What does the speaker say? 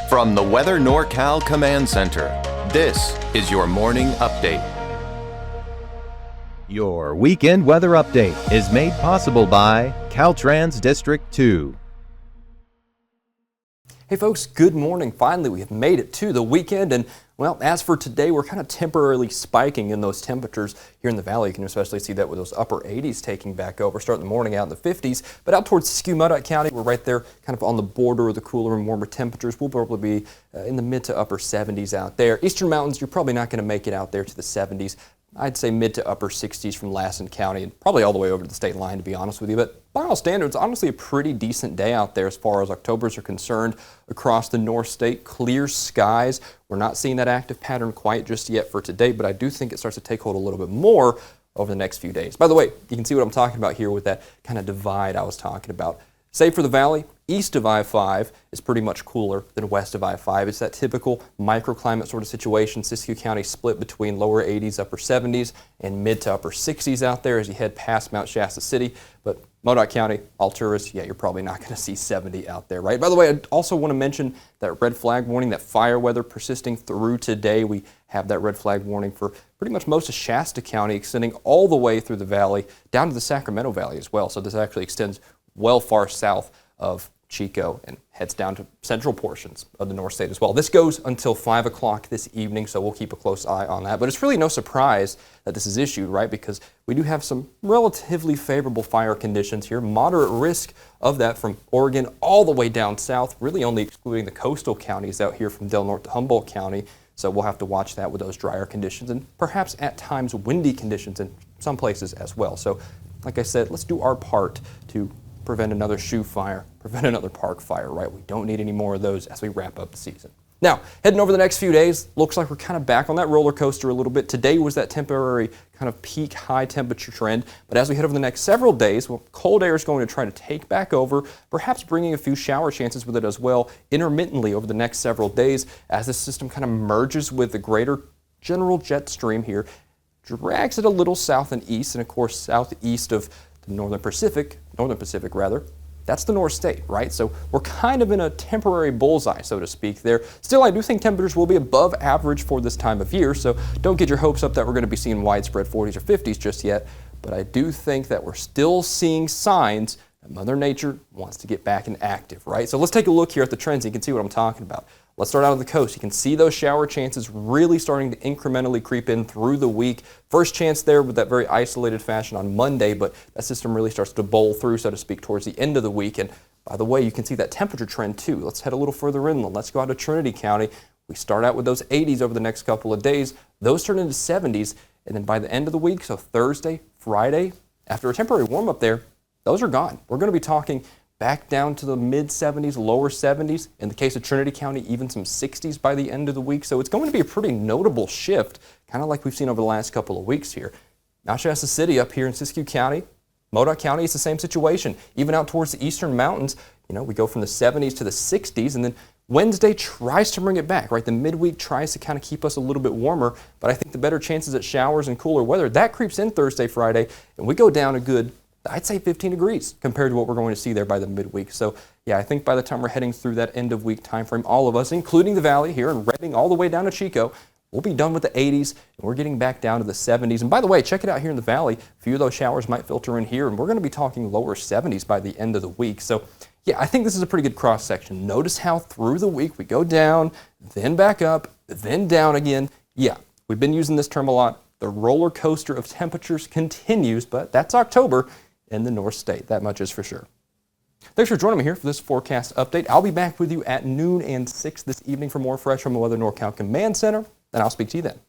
From the Weather NorCal Command Center, this is your morning update. Your weekend weather update is made possible by Caltrans District 2. Hey folks, good morning. Finally, we have made it to the weekend, and well, as for today, we're kind of temporarily spiking in those temperatures here in the valley. You can especially see that with those upper 80s taking back over, starting the morning out in the 50s. But out towards Siskiyou County, we're right there kind of on the border of the cooler and warmer temperatures. We'll probably be in the mid to upper 70s out there. Eastern mountains, you're probably not going to make it out there to the 70s. I'd say mid to upper 60s from Lassen County and probably all the way over to the state line, to be honest with you. But by all standards, honestly a pretty decent day out there as far as Octobers are concerned across the North State. Clear skies. We're not seeing that active pattern quite just yet for today, but I do think it starts to take hold a little bit more over the next few days. By the way, you can see what I'm talking about here with that kind of divide I was talking about. Save for the valley, east of I-5 is pretty much cooler than west of I-5. It's that typical microclimate sort of situation. Siskiyou County split between lower 80s, upper 70s, and mid to upper 60s out there as you head past Mount Shasta City. But Modoc County, Alturas, yeah, you're probably not going to see 70 out there, right? By the way, I also want to mention that red flag warning, that fire weather persisting through today. We have that red flag warning for pretty much most of Shasta County, extending all the way through the valley, down to the Sacramento Valley as well. So this actually extends well far south of Chico and heads down to central portions of the North State as well. This goes until 5 o'clock this evening, so we'll keep a close eye on that. But it's really no surprise that this is issued, right? Because we do have some relatively favorable fire conditions here, moderate risk of that from Oregon all the way down south, really only excluding the coastal counties out here from Del Norte to Humboldt County. So we'll have to watch that with those drier conditions and perhaps at times windy conditions in some places as well. So like I said, let's do our part to prevent another shoe fire, prevent another park fire, right? We don't need any more of those as we wrap up the season. Now, heading over the next few days, looks like we're kind of back on that roller coaster a little bit. Today was that temporary kind of peak high temperature trend, but as we head over the next several days, well, cold air is going to try to take back over, perhaps bringing a few shower chances with it as well, intermittently over the next several days as this system kind of merges with the greater general jet stream here, drags it a little south and east, and of course southeast of the northern Pacific rather. That's the North State, right? So we're kind of in a temporary bullseye, so to speak there. Still, I do think temperatures will be above average for this time of year, so don't get your hopes up that we're going to be seeing widespread 40s or 50s just yet. But I do think that we're still seeing signs that Mother Nature wants to get back and active, right? So let's take a look here at the trends. You can see what I'm talking about. Let's start out on the coast. You can see those shower chances really starting to incrementally creep in through the week. First chance there with that very isolated fashion on Monday, but that system really starts to bowl through, so to speak, towards the end of the week. And by the way, you can see that temperature trend too. Let's head a little further inland. Let's go out to Trinity County. We start out with those 80s over the next couple of days. Those turn into 70s, and then by the end of the week, so Thursday, Friday, after a temporary warm up there, those are gone. We're going to be talking back down to the mid-70s, lower 70s. In the case of Trinity County, even some 60s by the end of the week. So it's going to be a pretty notable shift, kind of like we've seen over the last couple of weeks here. Mount Shasta City up here in Siskiyou County, Modoc County, it's the same situation. Even out towards the eastern mountains, you know, we go from the 70s to the 60s, and then Wednesday tries to bring it back, right? The midweek tries to kind of keep us a little bit warmer, but I think the better chances at showers and cooler weather, that creeps in Thursday, Friday, and we go down a good, I'd say 15 degrees compared to what we're going to see there by the midweek. So yeah, I think by the time we're heading through that end of week time frame, all of us, including the valley here and Redding all the way down to Chico, we'll be done with the 80s and we're getting back down to the 70s. And by the way, check it out here in the valley. A few of those showers might filter in here and we're going to be talking lower 70s by the end of the week. So yeah, I think this is a pretty good cross section. Notice how through the week we go down, then back up, then down again. Yeah, we've been using this term a lot. The roller coaster of temperatures continues, but that's October in the North State. That much is for sure. Thanks for joining me here for this forecast update. I'll be back with you at noon and 6 this evening for more Fresh from the Weather NorCal Command Center, and I'll speak to you then.